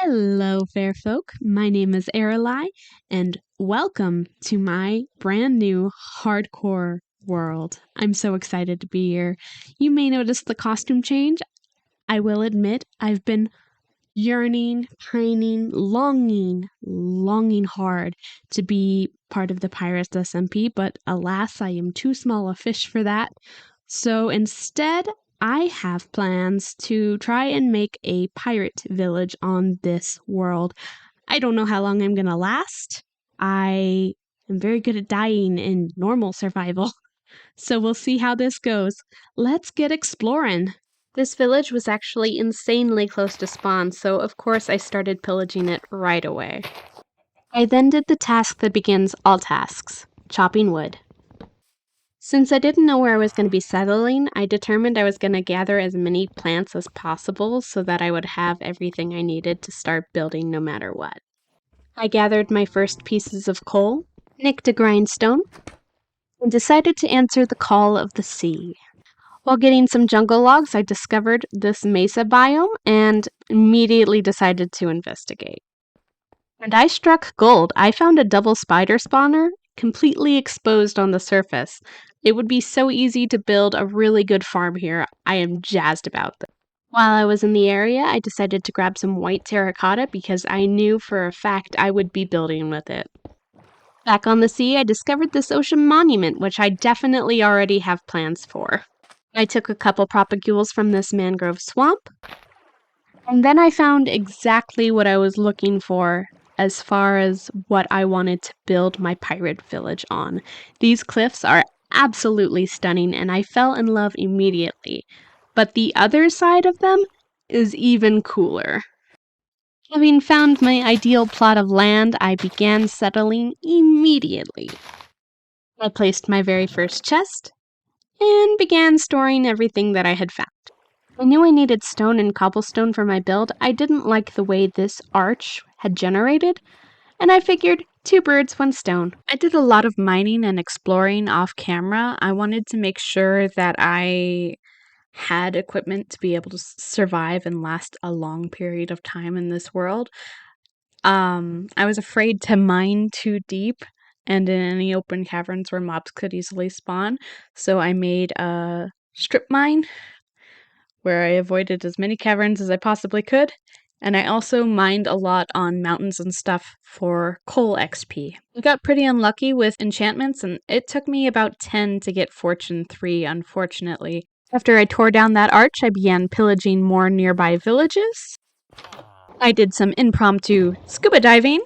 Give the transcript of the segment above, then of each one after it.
Hello, fair folk. My name is Aralai, and welcome to my brand new hardcore world. I'm so excited to be here. You may notice the costume change. I will admit, I've been yearning, pining, longing hard to be part of the Pirates SMP, but alas, I am too small a fish for that. So instead, I have plans to try and make a pirate village on this world. I don't know how long I'm gonna last. I am very good at dying in normal survival, so we'll see how this goes. Let's get exploring. This village was actually insanely close to spawn, so of course I started pillaging it right away. I then did the task that begins all tasks, chopping wood. Since I didn't know where I was going to be settling, I determined I was going to gather as many plants as possible so that I would have everything I needed to start building no matter what. I gathered my first pieces of coal, nicked a grindstone, and decided to answer the call of the sea. While getting some jungle logs, I discovered this mesa biome and immediately decided to investigate. And I struck gold. I found a double spider spawner completely exposed on the surface. It would be so easy to build a really good farm here. I am jazzed about this. While I was in the area, I decided to grab some white terracotta because I knew for a fact I would be building with it. Back on the sea, I discovered this ocean monument, which I definitely already have plans for. I took a couple propagules from this mangrove swamp, and then I found exactly what I was looking for as far as what I wanted to build my pirate village on. These cliffs are absolutely stunning, and I fell in love immediately. But the other side of them is even cooler. Having found my ideal plot of land, I began settling immediately. I placed my very first chest and began storing everything that I had found. I knew I needed stone and cobblestone for my build. I didn't like the way this arch had generated, and I figured 2 birds, 1 stone. I did a lot of mining and exploring off camera. I wanted to make sure that I had equipment to be able to survive and last a long period of time in this world. I was afraid to mine too deep and in any open caverns where mobs could easily spawn, so I made a strip mine where I avoided as many caverns as I possibly could, and I also mined a lot on mountains and stuff for coal XP. I got pretty unlucky with enchantments, and it took me about 10 to get Fortune 3, unfortunately. After I tore down that arch, I began pillaging more nearby villages. I did some impromptu scuba diving,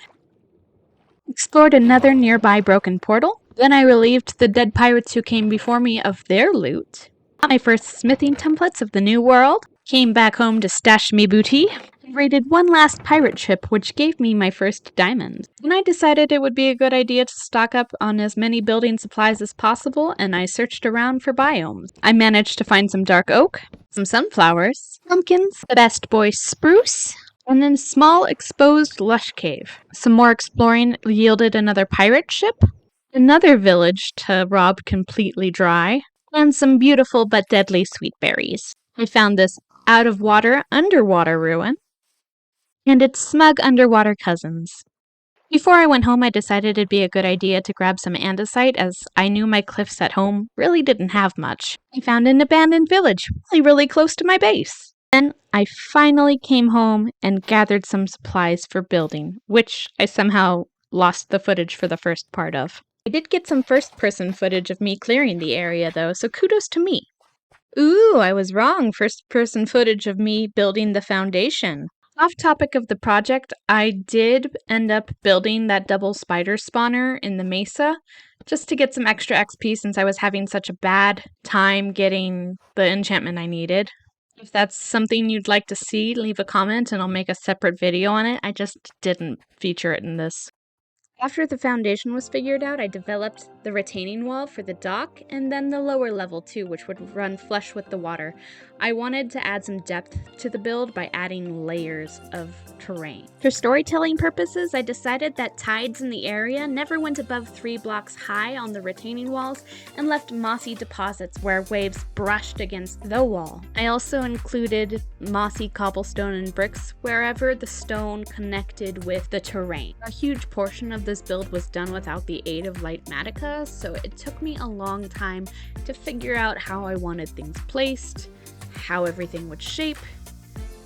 explored another nearby broken portal, then I relieved the dead pirates who came before me of their loot, got my first smithing templates of the new world, came back home to stash me booty, and raided one last pirate ship which gave me my first diamond. Then I decided it would be a good idea to stock up on as many building supplies as possible, and I searched around for biomes. I managed to find some dark oak, some sunflowers, pumpkins, the best boy spruce, and then small exposed lush cave. Some more exploring yielded another pirate ship, another village to rob completely dry, and some beautiful but deadly sweet berries. I found this out-of-water, underwater ruin, and its smug underwater cousins. Before I went home, I decided it'd be a good idea to grab some andesite, as I knew my cliffs at home really didn't have much. I found an abandoned village, really close to my base. Then I finally came home and gathered some supplies for building, which I somehow lost the footage for the first part of. I did get some first-person footage of me clearing the area, though, so kudos to me. Ooh, I was wrong. First-person footage of me building the foundation. Off topic of the project, I did end up building that double spider spawner in the mesa, just to get some extra XP since I was having such a bad time getting the enchantment I needed. If that's something you'd like to see, leave a comment and I'll make a separate video on it. I just didn't feature it in this. After the foundation was figured out, I developed the retaining wall for the dock and then the lower level too, which would run flush with the water. I wanted to add some depth to the build by adding layers of terrain. For storytelling purposes, I decided that tides in the area never went above 3 blocks high on the retaining walls and left mossy deposits where waves brushed against the wall. I also included mossy cobblestone and bricks wherever the stone connected with the terrain. A huge portion of this build was done without the aid of Lightmatica, so it took me a long time to figure out how I wanted things placed, how everything would shape,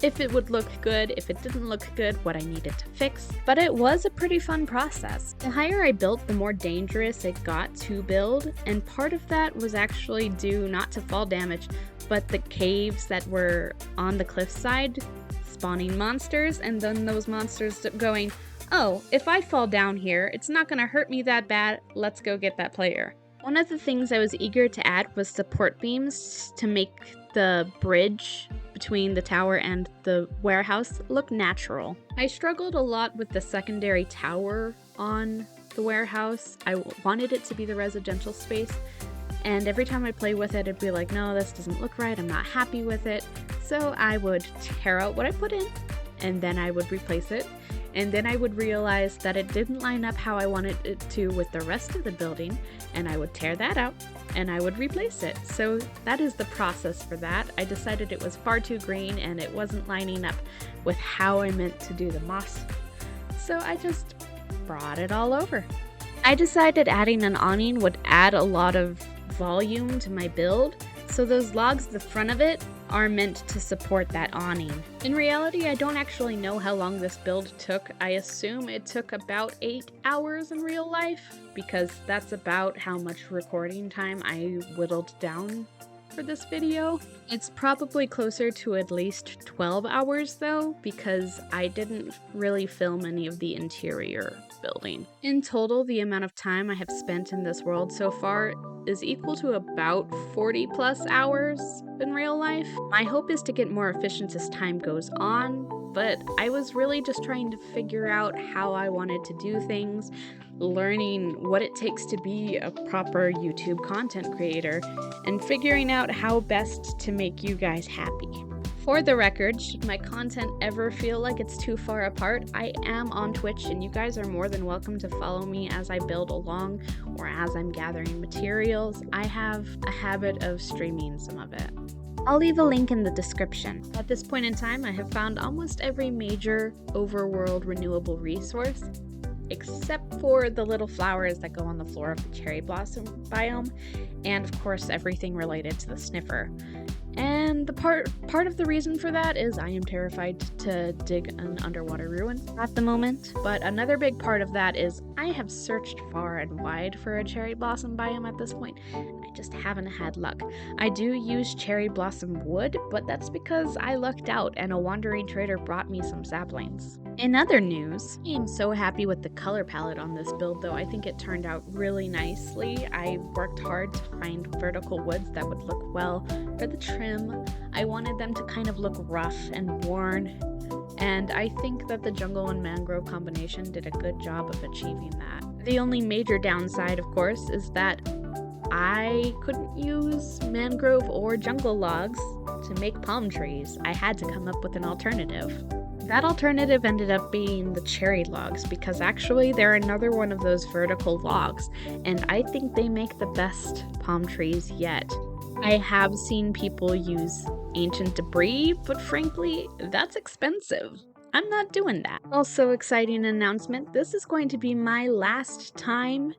if it would look good, if it didn't look good, what I needed to fix. But it was a pretty fun process. The higher I built, the more dangerous it got to build, and part of that was actually due not to fall damage, but the caves that were on the cliffside spawning monsters, and then those monsters going, oh, if I fall down here, it's not gonna hurt me that bad, let's go get that player. One of the things I was eager to add was support beams to make the bridge between the tower and the warehouse look natural. I struggled a lot with the secondary tower on the warehouse. I wanted it to be the residential space, and every time I play with it, it'd be like, no, this doesn't look right, I'm not happy with it. So I would tear out what I put in, and then I would replace it. And then I would realize that it didn't line up how I wanted it to with the rest of the building, and I would tear that out and I would replace it. So that is the process for that. I decided it was far too green and it wasn't lining up with how I meant to do the moss. So I just brought it all over. I decided adding an awning would add a lot of volume to my build, so those logs at the front of it are meant to support that awning. In reality, I don't actually know how long this build took. I assume it took about 8 hours in real life, because that's about how much recording time I whittled down for this video. It's probably closer to at least 12 hours though, because I didn't really film any of the interior building. In total, the amount of time I have spent in this world so far is equal to about 40 plus hours in real life. My hope is to get more efficient as time goes on, but I was really just trying to figure out how I wanted to do things, learning what it takes to be a proper YouTube content creator, and figuring out how best to make you guys happy. For the record, should my content ever feel like it's too far apart, I am on Twitch and you guys are more than welcome to follow me as I build along or as I'm gathering materials. I have a habit of streaming some of it. I'll leave a link in the description. At this point in time, I have found almost every major overworld renewable resource, except for the little flowers that go on the floor of the cherry blossom biome, and of course everything related to the sniffer. And the part of the reason for that is I am terrified to dig an underwater ruin at the moment. But another big part of that is I have searched far and wide for a cherry blossom biome at this point. I just haven't had luck. I do use cherry blossom wood, but that's because I lucked out and a wandering trader brought me some saplings. In other news, I am so happy with the color palette on this build though. I think it turned out really nicely. I worked hard to find vertical woods that would look well for the trim. I wanted them to kind of look rough and worn, and I think that the jungle and mangrove combination did a good job of achieving that. The only major downside, of course, is that I couldn't use mangrove or jungle logs to make palm trees. I had to come up with an alternative. That alternative ended up being the cherry logs, because actually they're another one of those vertical logs, and I think they make the best palm trees yet. I have seen people use ancient debris, but frankly, that's expensive. I'm not doing that. Also, exciting announcement, this is going to be my last time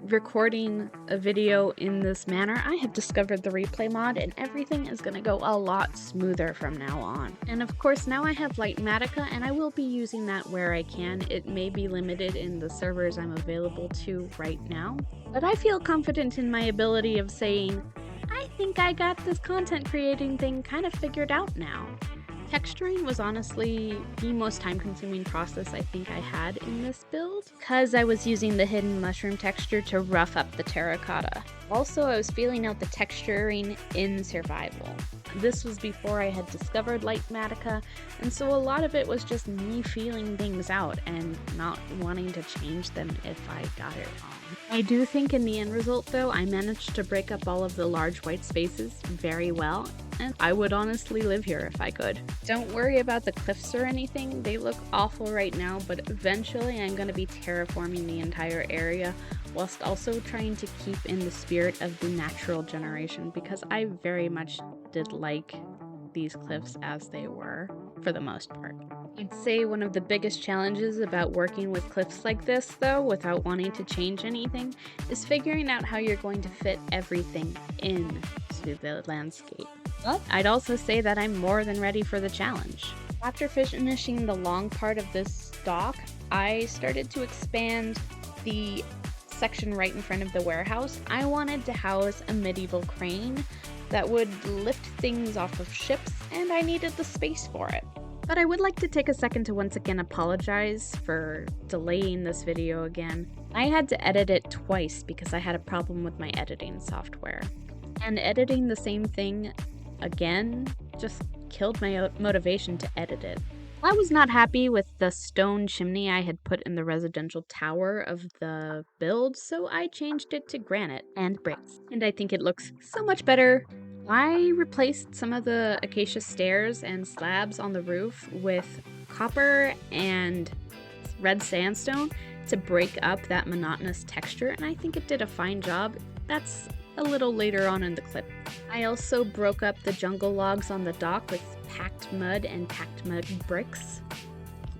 recording a video in this manner. I have discovered the replay mod and everything is gonna go a lot smoother from now on. And of course now I have Lightmatica and I will be using that where I can. It may be limited in the servers I'm available to right now, but I feel confident in my ability of saying, I think I got this content creating thing kind of figured out now. Texturing was honestly the most time-consuming process I think I had in this build, because I was using the hidden mushroom texture to rough up the terracotta. Also, I was feeling out the texturing in survival. This was before I had discovered Lightmatica, and so a lot of it was just me feeling things out and not wanting to change them if I got it wrong. I do think in the end result, though, I managed to break up all of the large white spaces very well, and I would honestly live here if I could. Don't worry about the cliffs or anything, they look awful right now, but eventually I'm going to be terraforming the entire area whilst also trying to keep in the spirit of the natural generation, because I very much did like these cliffs as they were for the most part. I'd say one of the biggest challenges about working with cliffs like this, though, without wanting to change anything, is figuring out how you're going to fit everything into the landscape. But I'd also say that I'm more than ready for the challenge. After finishing the long part of this dock, I started to expand the section right in front of the warehouse. I wanted to house a medieval crane that would lift things off of ships, and I needed the space for it. But I would like to take a second to once again apologize for delaying this video again. I had to edit it twice because I had a problem with my editing software. And editing the same thing again just killed my motivation to edit it. I was not happy with the stone chimney I had put in the residential tower of the build, so I changed it to granite and bricks. And I think it looks so much better. I replaced some of the acacia stairs and slabs on the roof with copper and red sandstone to break up that monotonous texture, and I think it did a fine job. That's a little later on in the clip. I also broke up the jungle logs on the dock with packed mud and packed mud bricks.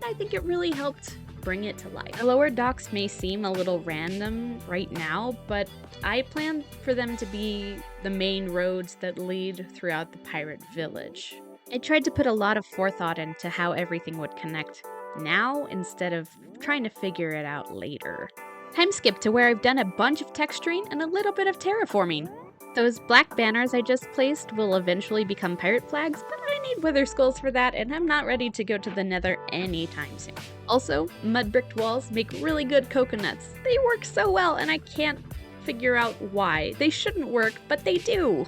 I think it really helped bring it to life. The lower docks may seem a little random right now, but I plan for them to be the main roads that lead throughout the pirate village. I tried to put a lot of forethought into how everything would connect now instead of trying to figure it out later. Time skip to where I've done a bunch of texturing and a little bit of terraforming. Those black banners I just placed will eventually become pirate flags, but I need wither skulls for that, and I'm not ready to go to the nether anytime soon. Also, mud bricked walls make really good coconuts. They work so well, and I can't figure out why. They shouldn't work, but they do.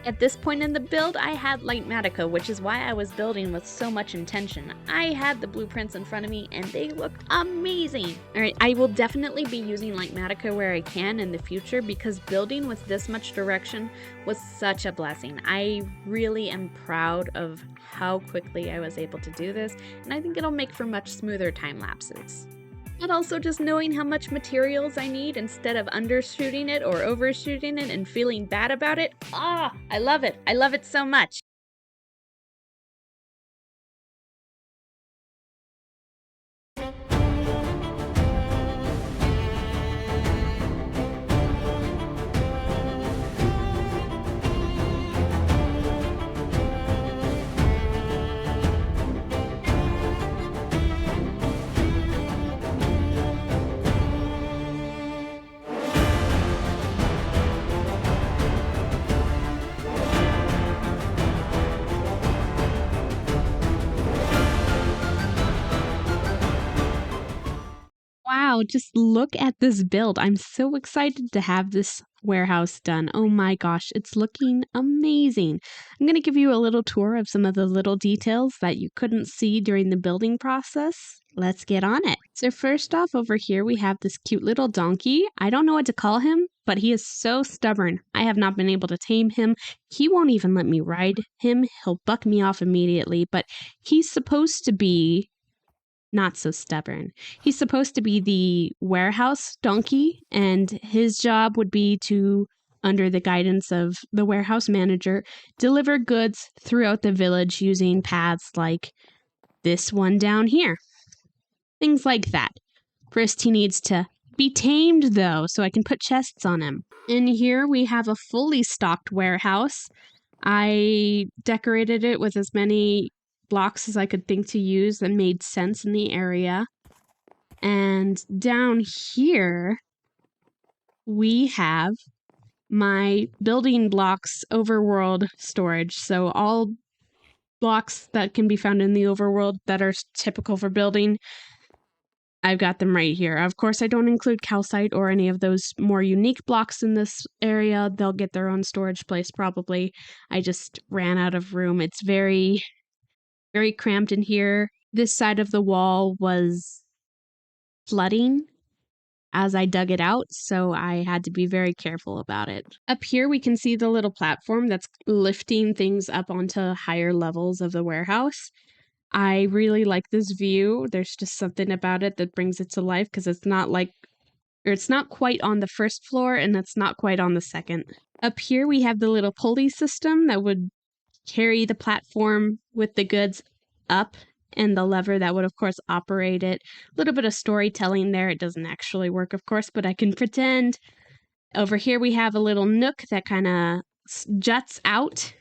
At this point in the build, I had Lightmatica, which is why I was building with so much intention. I had the blueprints in front of me, and they looked amazing! Alright, I will definitely be using Lightmatica where I can in the future, because building with this much direction was such a blessing. I really am proud of how quickly I was able to do this, and I think it'll make for much smoother time lapses. But also just knowing how much materials I need instead of undershooting it or overshooting it and feeling bad about it. I love it. I love it so much. Wow, just look at this build. I'm so excited to have this warehouse done. Oh my gosh, it's looking amazing. I'm going to give you a little tour of some of the little details that you couldn't see during the building process. Let's get on it. So first off, over here we have this cute little donkey. I don't know what to call him, but he is so stubborn. I have not been able to tame him. He won't even let me ride him. He'll buck me off immediately, but he's supposed to be not so stubborn. He's supposed to be the warehouse donkey, and his job would be to, under the guidance of the warehouse manager, deliver goods throughout the village using paths like this one down here. Things like that. First, he needs to be tamed, though, so I can put chests on him. In here, we have a fully stocked warehouse. I decorated it with as many blocks as I could think to use that made sense in the area. And down here, we have my building blocks overworld storage. So all blocks that can be found in the overworld that are typical for building. I've got them right here. Of course, I don't include calcite or any of those more unique blocks in this area. They'll get their own storage place probably. I just ran out of room. It's very, very cramped in here. This side of the wall was flooding as I dug it out, so I had to be very careful about it. Up here, we can see the little platform that's lifting things up onto higher levels of the warehouse. I really like this view. There's just something about it that brings it to life because it's not quite on the first floor and it's not quite on the second. Up here, we have the little pulley system that would carry the platform with the goods up, and the lever that would, of course, operate it. A little bit of storytelling there. It doesn't actually work, of course, but I can pretend. Over here, we have a little nook that kind of juts out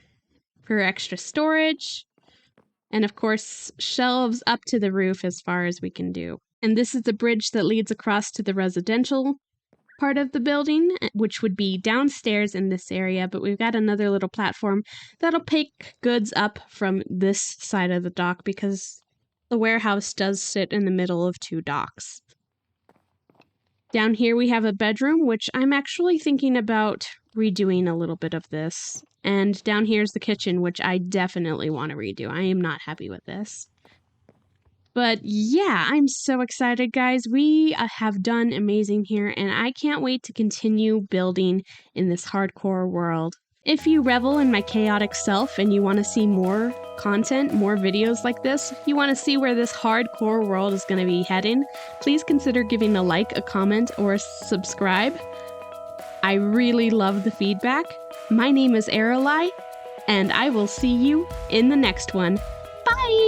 for extra storage. And of course, shelves up to the roof as far as we can do. And this is the bridge that leads across to the residential part of the building, which would be downstairs in this area, but we've got another little platform that'll pick goods up from this side of the dock because the warehouse does sit in the middle of two docks. Down here we have a bedroom, which I'm actually thinking about redoing a little bit of this. And down here's the kitchen, which I definitely want to redo. I am not happy with this. But yeah, I'm so excited, guys. We have done amazing here, and I can't wait to continue building in this hardcore world. If you revel in my chaotic self and you want to see more content, more videos like this, you want to see where this hardcore world is going to be heading, please consider giving a like, a comment, or a subscribe. I really love the feedback. My name is Aralai, and I will see you in the next one. Bye!